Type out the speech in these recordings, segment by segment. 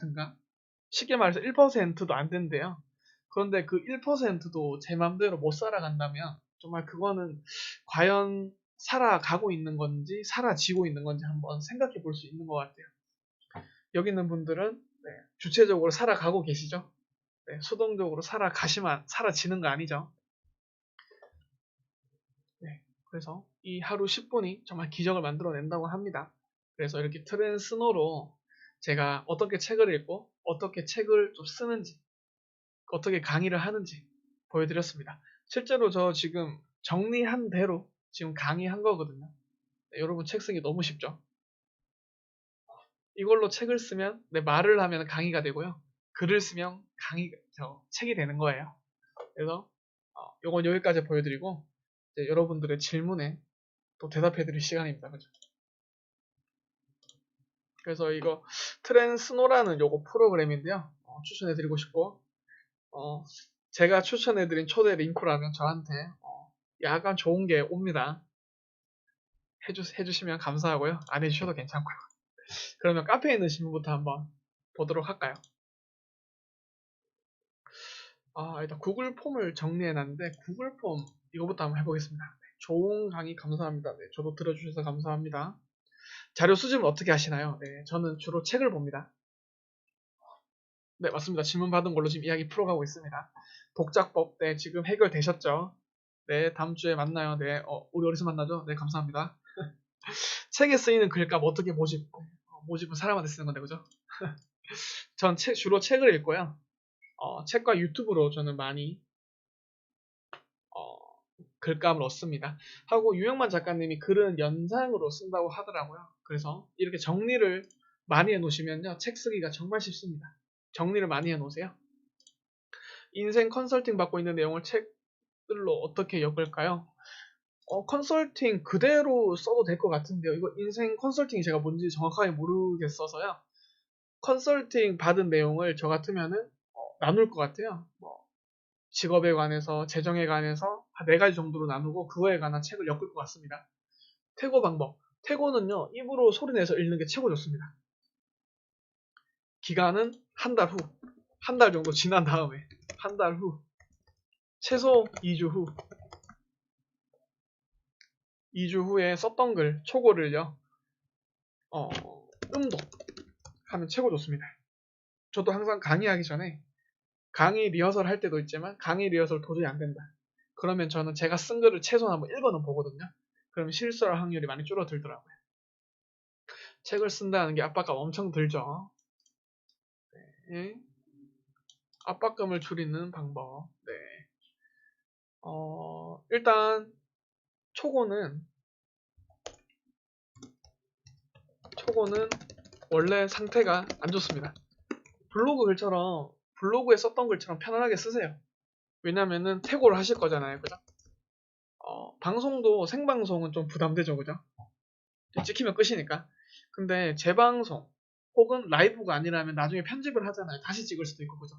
10%인가? 쉽게 말해서 1%도 안 된대요. 그런데 그 1%도 제 맘대로 못 살아간다면 정말 그거는 과연 살아가고 있는 건지 살아지고 있는 건지 한번 생각해 볼 수 있는 것 같아요. 여기 있는 분들은 네, 주체적으로 살아가고 계시죠? 네, 수동적으로 살아가시면 살아지는 거 아니죠? 네, 그래서 이 하루 10분이 정말 기적을 만들어낸다고 합니다. 그래서 이렇게 트랜스노로 제가 어떻게 책을 읽고 어떻게 책을 좀 쓰는지 어떻게 강의를 하는지 보여드렸습니다. 실제로 저 지금 정리한 대로 지금 강의한 거거든요. 네, 여러분 책 쓰기 너무 쉽죠? 이걸로 책을 쓰면 말을 하면 강의가 되고요. 글을 쓰면 책이 되는 거예요. 그래서 요건 여기까지 보여드리고 이제 여러분들의 질문에 또 대답해드릴 시간입니다. 그죠? 그래서 이거 트랜스노라는 요거 프로그램인데요. 추천해드리고 싶고 제가 추천해드린 초대 링크라면 저한테 약간 좋은 게 옵니다. 해주시면 감사하고요. 안 해주셔도 괜찮고요. 그러면 카페에 있는 질문부터 한번 보도록 할까요? 일단 구글 폼을 정리해놨는데 구글 폼 이거부터 한번 해보겠습니다. 네, 좋은 강의 감사합니다. 네, 저도 들어주셔서 감사합니다. 자료 수집은 어떻게 하시나요? 네, 저는 주로 책을 봅니다. 네, 맞습니다. 질문 받은 걸로 지금 이야기 풀어가고 있습니다. 독작법, 네, 지금 해결되셨죠? 네, 다음 주에 만나요. 네, 우리 어디서 만나죠? 네, 감사합니다. 책에 쓰이는 글값 어떻게 모집? 모집은 사람한테 쓰는 건데, 그죠? 전 주로 책을 읽고요. 책과 유튜브로 저는 많이 어, 글감을 얻습니다. 하고 유영만 작가님이 글은 연상으로 쓴다고 하더라고요. 그래서 이렇게 정리를 많이 해놓으시면요. 책 쓰기가 정말 쉽습니다. 정리를 많이 해놓으세요. 인생 컨설팅 받고 있는 내용을 책들로 어떻게 엮을까요? 컨설팅 그대로 써도 될 것 같은데요. 이거 인생 컨설팅이 제가 뭔지 정확하게 모르겠어서요. 컨설팅 받은 내용을 저 같으면은 나눌 것 같아요. 뭐 직업에 관해서, 재정에 관해서 한 4가지 정도로 나누고 그거에 관한 책을 엮을 것 같습니다. 퇴고 방법. 퇴고는요, 입으로 소리내서 읽는 게 최고 좋습니다. 기간은 한 달 후. 한 달 정도 지난 다음에. 한 달 후. 최소 2주 후. 2주 후에 썼던 글, 초고를요, 음독하면 최고 좋습니다. 저도 항상 강의하기 전에 강의 리허설 할 때도 있지만 강의 리허설 도저히 안 된다. 그러면 저는 제가 쓴 글을 최소한 한번 읽어는 보거든요. 그러면 실수할 확률이 많이 줄어들더라고요. 책을 쓴다는 게 압박감 엄청 들죠. 네. 압박감을 줄이는 방법. 네. 일단 초고는 원래 상태가 안 좋습니다. 블로그에 썼던 글처럼 편안하게 쓰세요. 왜냐면은 퇴고를 하실 거잖아요. 그죠? 방송도 생방송은 좀 부담되죠. 그죠? 찍히면 끝이니까. 근데 재방송 혹은 라이브가 아니라면 나중에 편집을 하잖아요. 다시 찍을 수도 있고. 그죠?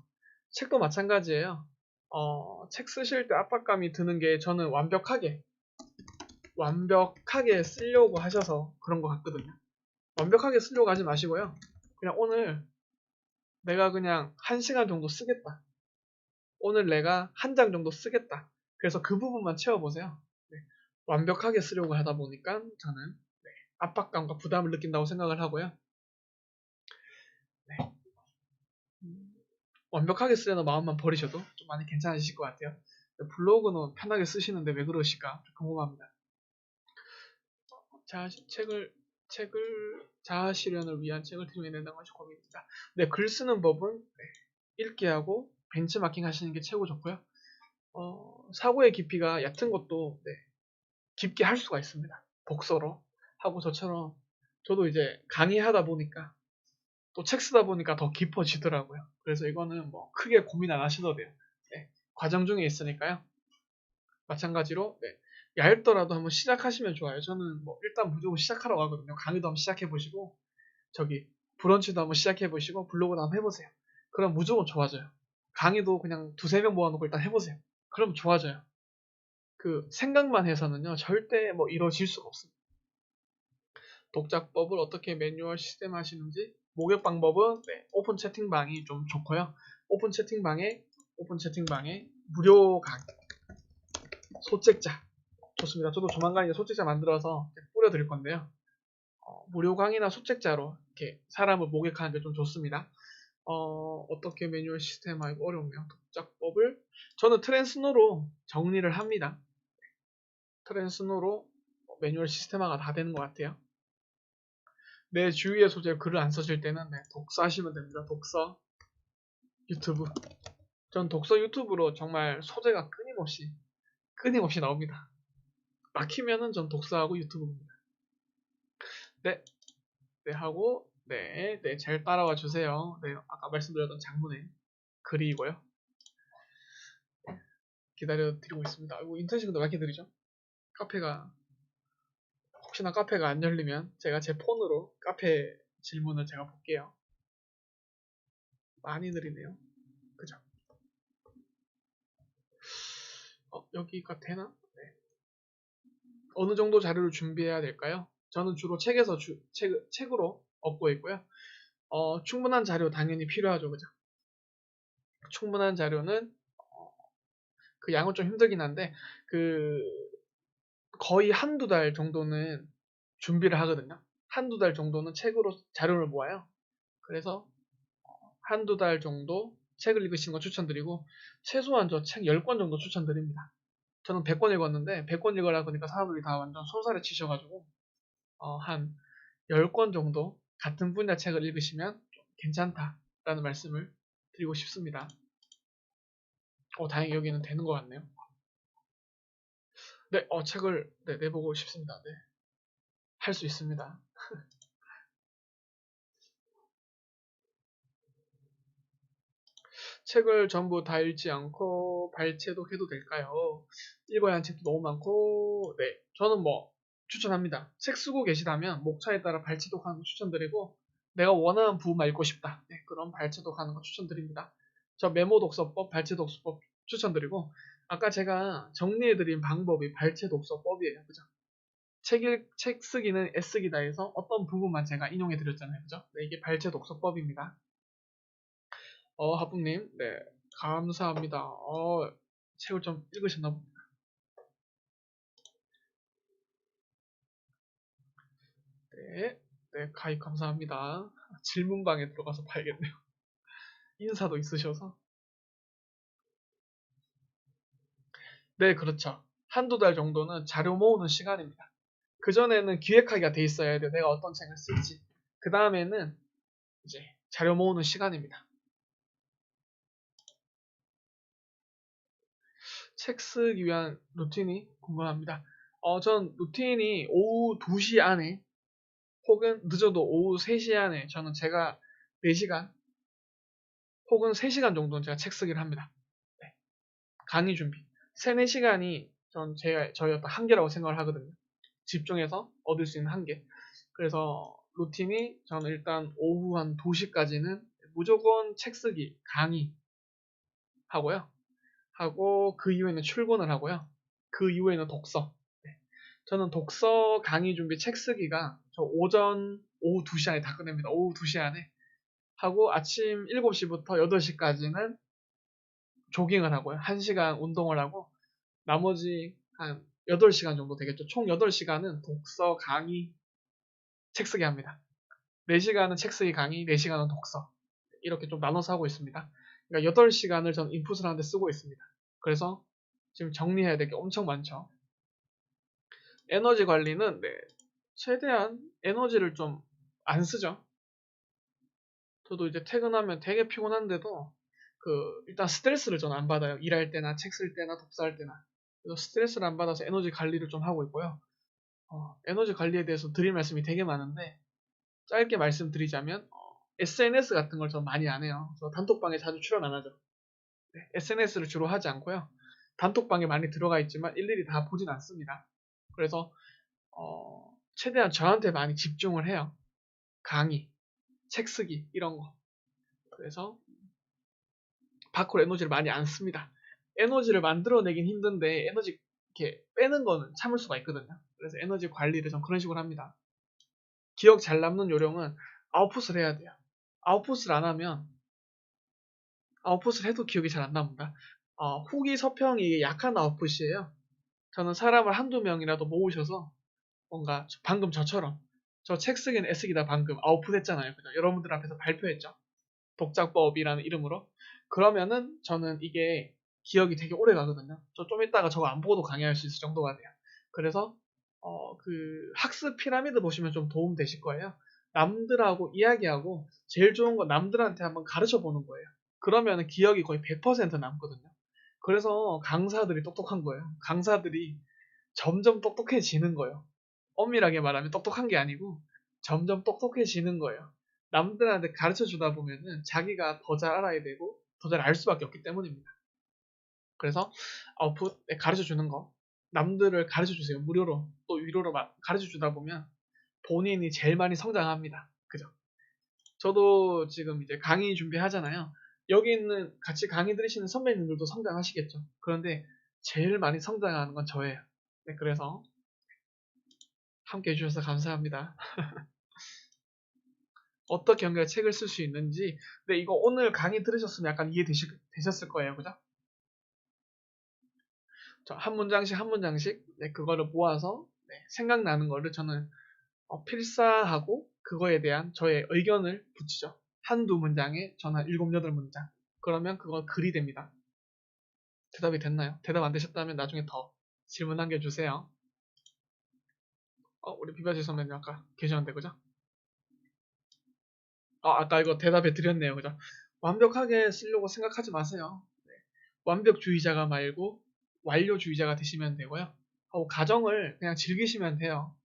책도 마찬가지예요. 책 쓰실 때 압박감이 드는 게 저는 완벽하게 쓰려고 하셔서 그런 것 같거든요. 완벽하게 쓰려고 하지 마시고요. 그냥 오늘 내가 그냥 1시간 정도 쓰겠다. 오늘 내가 한 장 정도 쓰겠다. 그래서 그 부분만 채워보세요. 네. 완벽하게 쓰려고 하다 보니까 저는 압박감과 부담을 느낀다고 생각을 하고요. 네. 완벽하게 쓰려는 마음만 버리셔도 좀 많이 괜찮으실 것 같아요. 블로그는 편하게 쓰시는데 왜 그러실까 궁금합니다. 자아 실현을 위한 책을 들여야 된다는 것이 고민입니다. 네, 글 쓰는 법은 읽기 하고 벤치마킹 하시는 게 최고 좋고요. 사고의 깊이가 얕은 것도 깊게 할 수가 있습니다. 독서로 하고 저처럼 저도 이제 강의하다 보니까 또 책 쓰다 보니까 더 깊어지더라고요. 그래서 이거는 뭐 크게 고민 안 하셔도 돼요. 네, 과정 중에 있으니까요. 마찬가지로 얇더라도 한번 시작하시면 좋아요. 저는 뭐 일단 무조건 시작하라고 하거든요. 강의도 한번 시작해 보시고 저기 브런치도 한번 시작해 보시고 블로그도 한번 해보세요. 그럼 무조건 좋아져요. 강의도 그냥 2-3명 모아놓고 일단 해보세요. 그럼 좋아져요. 그 생각만 해서는요 절대 뭐 이루어질 수가 없습니다. 독작법을 어떻게 매뉴얼 시스템 하시는지 목욕 방법은 네, 오픈 채팅방이 좀 좋고요. 오픈 채팅방에 무료 강의 소책자 좋습니다. 저도 조만간 이제 소책자 만들어서 뿌려드릴 건데요. 무료 강의나 소책자로 이렇게 사람을 목욕하는 게 좀 좋습니다. 어떻게 매뉴얼 시스템 하고 어려우면 독작법을 저는 트랜스노로 정리를 합니다. 트랜스노로 매뉴얼 시스템화가 다 되는 것 같아요. 내 주위의 소재로 글을 안 써질 때는 네, 독서 하시면 됩니다. 독서 유튜브. 전 독서 유튜브로 정말 소재가 끊임없이 나옵니다. 막히면은 전 독서하고 유튜브입니다. 네, 네 하고 네, 잘 따라와 주세요. 네, 아까 말씀드렸던 장문의 글이고요. 기다려 드리고 있습니다. 이거 인터넷이 근데 왜 이렇게 느리죠? 혹시나 카페가 안 열리면 제가 제 폰으로 카페 질문을 제가 볼게요. 많이 느리네요. 그죠? 여기가 되나? 네. 어느 정도 자료를 준비해야 될까요? 저는 주로 책으로 얻고 있고요. 충분한 자료 당연히 필요하죠. 그죠? 충분한 자료는 그 양은 좀 힘들긴 한데 그 거의 한두 달 정도는 준비를 하거든요. 한두 달 정도는 책으로 자료를 모아요. 그래서 한두 달 정도 책을 읽으시는 거 추천드리고 최소한 저 책 10권 정도 추천드립니다. 저는 100권 읽었는데 100권 읽으라 보니까 사람들이 다 완전 손살에 치셔가지고 한 10권 정도 같은 분야 책을 읽으시면 좀 괜찮다라는 말씀을 드리고 싶습니다. 다행히 여기는 되는 것 같네요. 네, 책을 내보고 싶습니다. 네, 할 수 있습니다. 책을 전부 다 읽지 않고 발췌독해도 될까요? 읽어야 하는 책도 너무 많고, 네, 저는 추천합니다. 책 쓰고 계시다면 목차에 따라 발췌독하는 거 추천드리고, 내가 원하는 부분만 읽고 싶다. 네, 그럼 발췌독하는 거 추천드립니다. 저 메모 독서법, 발췌 독서법 추천드리고, 아까 제가 정리해드린 방법이 발췌 독서법이에요. 그죠? 책 쓰기는 애쓰기다 해서 어떤 부분만 제가 인용해드렸잖아요. 그죠? 네, 이게 발췌 독서법입니다. 하품님, 네, 감사합니다. 책을 좀 읽으셨나 봅니다. 네, 가입 감사합니다. 질문방에 들어가서 봐야겠네요. 인사도 있으셔서. 네, 그렇죠. 한두 달 정도는 자료 모으는 시간입니다. 그전에는 기획하기가 돼 있어야 돼요. 내가 어떤 책을 쓸지. 그 다음에는 이제 자료 모으는 시간입니다. 책 쓰기 위한 루틴이 궁금합니다. 전 루틴이 오후 2시 안에 혹은 늦어도 오후 3시 안에 저는 제가 4시간 혹은 3시간 정도는 제가 책 쓰기를 합니다. 네. 강의 준비. 3, 4시간이 저희 어떤 한계라고 생각을 하거든요. 집중해서 얻을 수 있는 한계. 그래서 루틴이 저는 일단 오후 한 2시까지는 무조건 책 쓰기, 강의 하고요. 하고 그 이후에는 출근을 하고요. 그 이후에는 독서. 네. 저는 독서, 강의 준비, 책 쓰기가 오후 2시 안에 다 끝냅니다. 오후 2시 안에. 하고 아침 7시부터 8시까지는 조깅을 하고요. 1시간 운동을 하고 나머지 한 8시간 정도 되겠죠. 총 8시간은 독서, 강의, 책 쓰기 합니다. 4시간은 책 쓰기 강의, 4시간은 독서. 이렇게 좀 나눠서 하고 있습니다. 그러니까 8시간을 전 인풋을 하는데 쓰고 있습니다. 그래서 지금 정리해야 될 게 엄청 많죠. 에너지 관리는 최대한 에너지를 좀 안 쓰죠. 저도 이제 퇴근하면 되게 피곤한데도 일단 스트레스를 전 안 받아요. 일할 때나 책 쓸 때나 독서할 때나. 그래서 스트레스를 안 받아서 에너지 관리를 좀 하고 있고요. 에너지 관리에 대해서 드릴 말씀이 되게 많은데 짧게 말씀드리자면 SNS 같은 걸 좀 많이 안 해요. 그래서 단톡방에 자주 출연 안 하죠. 네, SNS를 주로 하지 않고요. 단톡방에 많이 들어가 있지만 일일이 다 보진 않습니다. 그래서 최대한 저한테 많이 집중을 해요. 강의, 책 쓰기 이런 거. 그래서 밖으로 에너지를 많이 안 씁니다. 에너지를 만들어내긴 힘든데 에너지 이렇게 빼는 거는 참을 수가 있거든요. 그래서 에너지 관리를 좀 그런 식으로 합니다. 기억 잘 남는 요령은 아웃풋을 해야 돼요. 아웃풋을 안 하면, 아웃풋을 해도 기억이 잘 안 납니다. 후기 서평이 약한 아웃풋이에요. 저는 사람을 한두 명이라도 모으셔서 뭔가 방금 저처럼 저 책 쓰기는 애쓰기다 방금 아웃풋 했잖아요. 그죠? 여러분들 앞에서 발표했죠. 독작법이라는 이름으로. 그러면은 저는 이게 기억이 되게 오래 가거든요. 저 좀 이따가 저거 안 보고도 강의할 수 있을 정도가 돼요. 그래서 그 학습 피라미드 보시면 좀 도움 되실 거예요. 남들하고 이야기하고 제일 좋은 건 남들한테 한번 가르쳐 보는 거예요. 그러면 기억이 거의 100% 남거든요. 그래서 강사들이 똑똑한 거예요. 강사들이 점점 똑똑해지는 거예요. 엄밀하게 말하면 똑똑한 게 아니고 점점 똑똑해지는 거예요. 남들한테 가르쳐 주다 보면은 자기가 더 잘 알아야 되고 더 잘 알 수밖에 없기 때문입니다. 그래서 아웃풋 가르쳐 주는 거 남들을 가르쳐 주세요. 무료로 또 유료로 가르쳐 주다 보면 본인이 제일 많이 성장합니다. 그죠? 저도 지금 이제 강의 준비하잖아요. 여기 있는 같이 강의 들으시는 선배님들도 성장하시겠죠. 그런데 제일 많이 성장하는 건 저예요. 네, 그래서 함께 해주셔서 감사합니다. 어떻게 연결해 책을 쓸 수 있는지. 네, 이거 오늘 강의 들으셨으면 약간 이해되셨을 거예요. 그죠? 한 문장씩 한 문장씩 네, 그거를 모아서 네, 생각나는 거를 저는 필사하고 그거에 대한 저의 의견을 붙이죠. 한두 문장에 저는 한 7, 8문장. 그러면 그거 글이 됩니다. 대답이 됐나요? 대답 안 되셨다면 나중에 더 질문 남겨주세요. 우리 비바지 선배님 아까 계셨는데, 그죠? 아까 이거 대답해 드렸네요. 그죠? 완벽하게 쓰려고 생각하지 마세요. 네. 완벽주의자가 말고 완료주의자가 되시면 되고요. 하고 가정을 그냥 즐기시면 돼요.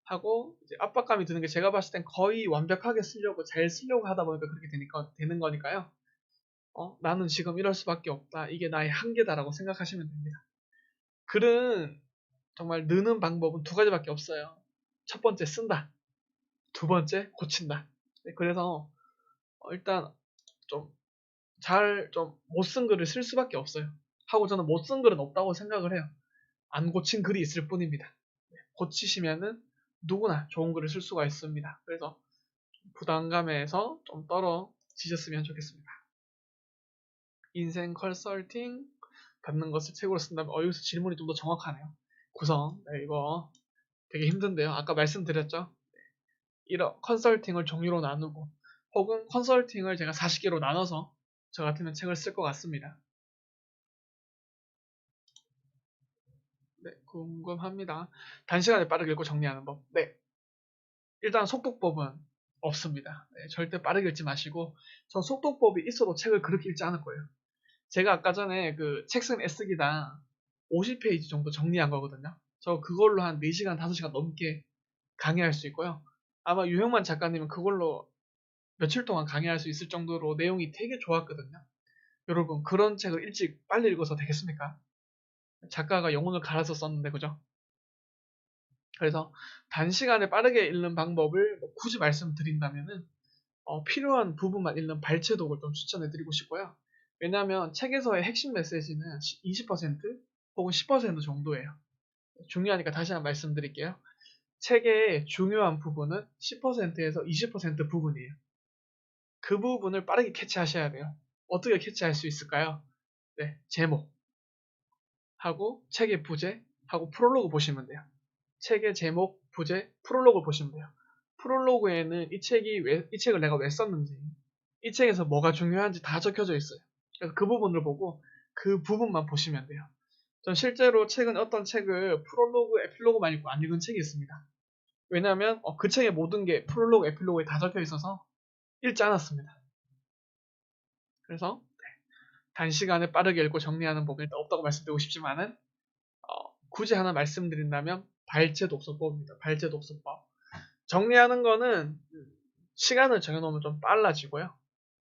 하고 이제 압박감이 드는 게 제가 봤을 땐 거의 완벽하게 쓰려고 잘 쓰려고 하다 보니까 그렇게 되는 거니까요. 나는 지금 이럴 수밖에 없다. 이게 나의 한계다라고 생각하시면 됩니다. 글은 정말 느는 방법은 두 가지밖에 없어요. 첫 번째 쓴다. 두 번째 고친다. 네, 그래서 일단 좀 못 쓴 글을 쓸 수밖에 없어요. 하고 저는 못 쓴 글은 없다고 생각을 해요. 안 고친 글이 있을 뿐입니다. 고치시면은 누구나 좋은 글을 쓸 수가 있습니다. 그래서 부담감에서 좀 떨어지셨으면 좋겠습니다. 인생 컨설팅 받는 것을 책으로 쓴다면 여기서 질문이 좀 더 정확하네요. 구성 이거 되게 힘든데요. 아까 말씀드렸죠. 이런 컨설팅을 종류로 나누고 혹은 컨설팅을 제가 40개로 나눠서 저 같으면 책을 쓸 것 같습니다. 네, 궁금합니다. 단시간에 빠르게 읽고 정리하는 법. 네, 일단 속독법은 없습니다. 네, 절대 빠르게 읽지 마시고 전 속독법이 있어도 책을 그렇게 읽지 않을 거예요. 제가 아까 전에 그 책 쓴 애쓰기당 50페이지 정도 정리한 거거든요. 저 그걸로 한 4시간, 5시간 넘게 강의할 수 있고요. 아마 유형만 작가님은 그걸로 며칠 동안 강의할 수 있을 정도로 내용이 되게 좋았거든요. 여러분, 그런 책을 일찍 빨리 읽어서 되겠습니까? 작가가 영혼을 갈아서 썼는데, 그죠? 그래서 단시간에 빠르게 읽는 방법을 굳이 말씀드린다면은 필요한 부분만 읽는 발췌독을 좀 추천해드리고 싶고요. 왜냐하면 책에서의 핵심 메시지는 20% 혹은 10% 정도예요. 중요하니까 다시 한번 말씀드릴게요. 책의 중요한 부분은 10%에서 20% 부분이에요. 그 부분을 빠르게 캐치하셔야 돼요. 어떻게 캐치할 수 있을까요? 네, 제목 하고 책의 부제 하고 프롤로그 보시면 돼요. 책의 제목, 부제, 프롤로그를 보시면 돼요. 프롤로그에는 이 책을 내가 왜 썼는지, 이 책에서 뭐가 중요한지 다 적혀져 있어요. 그래서 그 부분을 보고 그 부분만 보시면 돼요. 전 실제로 최근 어떤 책을 프롤로그, 에필로그만 읽고 안 읽은 책이 있습니다. 왜냐하면 그 책의 모든 게 프롤로그, 에필로그에 다 적혀 있어서 읽지 않았습니다. 그래서 단시간에 빠르게 읽고 정리하는 법은 일단 없다고 말씀드리고 싶지만은 굳이 하나 말씀드린다면 발제 독서법입니다. 발제 독서법. 정리하는 거는 시간을 정해놓으면 좀 빨라지고요.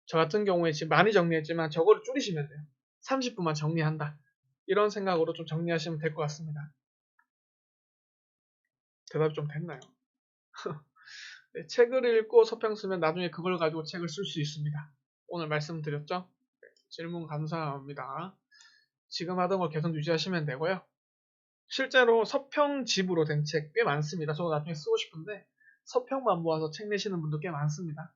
저 같은 경우에 지금 많이 정리했지만 저거를 줄이시면 돼요. 30분만 정리한다. 이런 생각으로 좀 정리하시면 될 것 같습니다. 대답이 좀 됐나요? 네, 책을 읽고 서평 쓰면 나중에 그걸 가지고 책을 쓸 수 있습니다. 오늘 말씀드렸죠? 네, 질문 감사합니다. 지금 하던 걸 계속 유지하시면 되고요. 실제로 서평집으로 된 책 꽤 많습니다. 저도 나중에 쓰고 싶은데 서평만 모아서 책 내시는 분도 꽤 많습니다.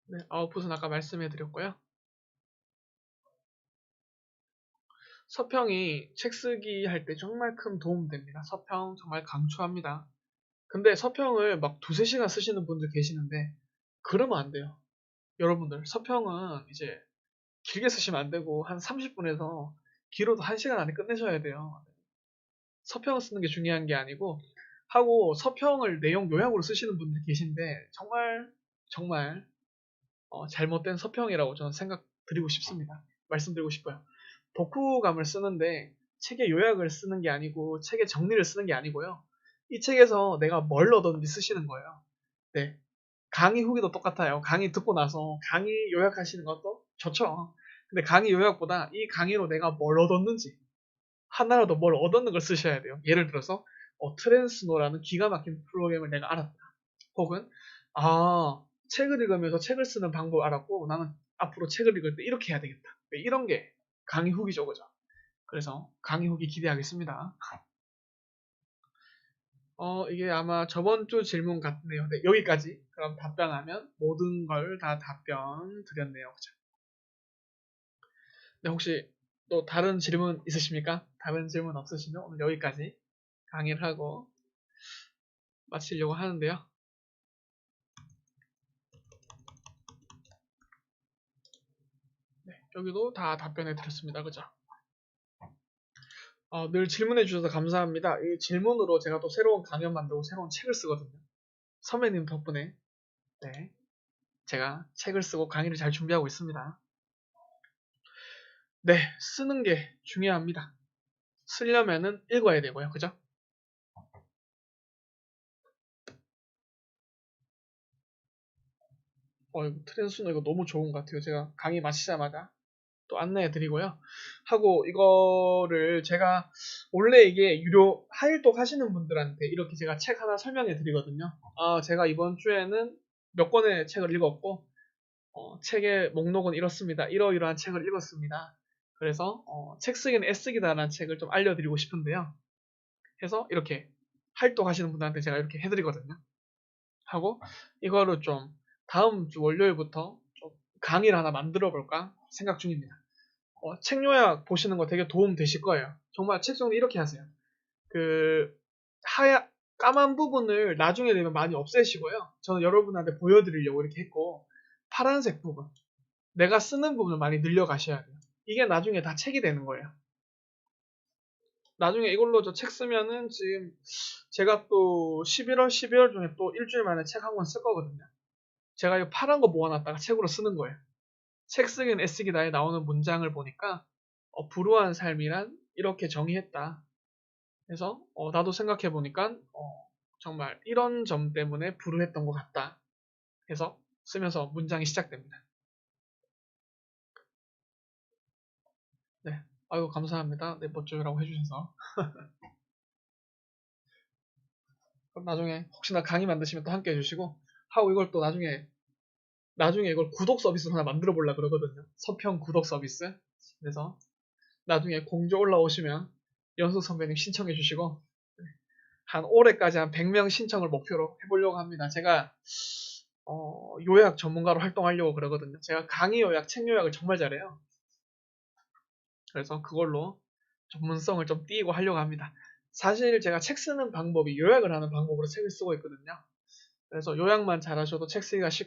네, 아웃풋은 아까 말씀해 드렸고요. 서평이 책 쓰기 할 때 정말 큰 도움 됩니다. 서평 정말 강추합니다. 근데 서평을 막 두세 시간 쓰시는 분들 계시는데 그러면 안 돼요. 여러분들 서평은 이제 길게 쓰시면 안 되고 한 30분에서 길어도 1시간 안에 끝내셔야 돼요. 서평을 쓰는 게 중요한 게 아니고 하고 서평을 내용 요약으로 쓰시는 분들 계신데 정말 잘못된 서평이라고 저는 생각드리고 싶습니다. 말씀드리고 싶어요. 독후감을 쓰는데 책의 요약을 쓰는 게 아니고 책의 정리를 쓰는 게 아니고요. 이 책에서 내가 뭘 얻었는지 쓰시는 거예요. 네. 강의 후기도 똑같아요. 강의 듣고 나서 강의 요약하시는 것도 좋죠. 근데 강의 요약보다 이 강의로 내가 뭘 얻었는지 하나라도 뭘 얻었는 걸 쓰셔야 돼요. 예를 들어서 트랜스노라는 기가 막힌 프로그램을 내가 알았다. 혹은 책을 읽으면서 책을 쓰는 방법을 알았고 나는 앞으로 책을 읽을 때 이렇게 해야 되겠다. 네, 이런 게 강의 후기죠, 그죠? 그래서 강의 후기 기대하겠습니다. 이게 아마 저번 주 질문 같네요. 네, 여기까지. 그럼 답변하면 모든 걸 다 답변 드렸네요. 그죠? 네, 혹시 또 다른 질문 있으십니까? 다른 질문 없으시면 오늘 여기까지 강의를 하고 마치려고 하는데요. 네, 여기도 다 답변해 드렸습니다. 그죠? 늘 질문해 주셔서 감사합니다. 이 질문으로 제가 또 새로운 강연 만들고 새로운 책을 쓰거든요. 선배님 덕분에 네, 제가 책을 쓰고 강의를 잘 준비하고 있습니다. 네, 쓰는 게 중요합니다. 쓰려면은 읽어야 되고요. 그죠? 이거 트랜스너 이거 너무 좋은 것 같아요. 제가 강의 마치자마자 또 안내해 드리고요. 하고 이거를 제가 원래 이게 유료 하일독 하시는 분들한테 이렇게 제가 책 하나 설명해 드리거든요. 제가 이번 주에는 몇 권의 책을 읽었고 책의 목록은 이렇습니다. 이러이러한 책을 읽었습니다. 그래서 책 쓰기는 애쓰기다라는 책을 좀 알려드리고 싶은데요. 해서 이렇게 활동하시는 분들한테 제가 이렇게 해드리거든요. 하고 이거를 좀 다음 주 월요일부터 좀 강의를 하나 만들어 볼까 생각 중입니다. 책 요약 보시는 거 되게 도움 되실 거예요. 정말 책 정리 이렇게 하세요. 그 까만 부분을 나중에 되면 많이 없애시고요. 저는 여러분한테 보여드리려고 이렇게 했고 파란색 부분 내가 쓰는 부분을 많이 늘려가셔야 돼요. 이게 나중에 다 책이 되는 거예요. 나중에 이걸로 저 책 쓰면은 지금 제가 또 11월, 12월 중에 또 일주일 만에 책 한 권 쓸 거거든요. 제가 이 파란 거 모아놨다가 책으로 쓰는 거예요. 책 쓰기는 애쓰기다에 나오는 문장을 보니까 불우한 삶이란 이렇게 정의했다. 그래서 나도 생각해 보니까 정말 이런 점 때문에 불우했던 것 같다. 해서 쓰면서 문장이 시작됩니다. 네, 아유 감사합니다. 네, 멋져요라고 해주셔서. 그럼 나중에 혹시나 강의 만드시면 또 함께 해주시고 하고 이걸 또 나중에 이걸 구독 서비스 하나 만들어 보려 그러거든요. 서평 구독 서비스. 그래서 나중에 공조 올라오시면 연수 선배님 신청해 주시고 한 올해까지 한 100명 신청을 목표로 해보려고 합니다. 제가 요약 전문가로 활동하려고 그러거든요. 제가 강의 요약, 책 요약을 정말 잘해요. 그래서 그걸로 전문성을 좀 띄고 하려고 합니다. 사실 제가 책 쓰는 방법이 요약을 하는 방법으로 책을 쓰고 있거든요. 그래서 요약만 잘하셔도 책 쓰기가 쉽고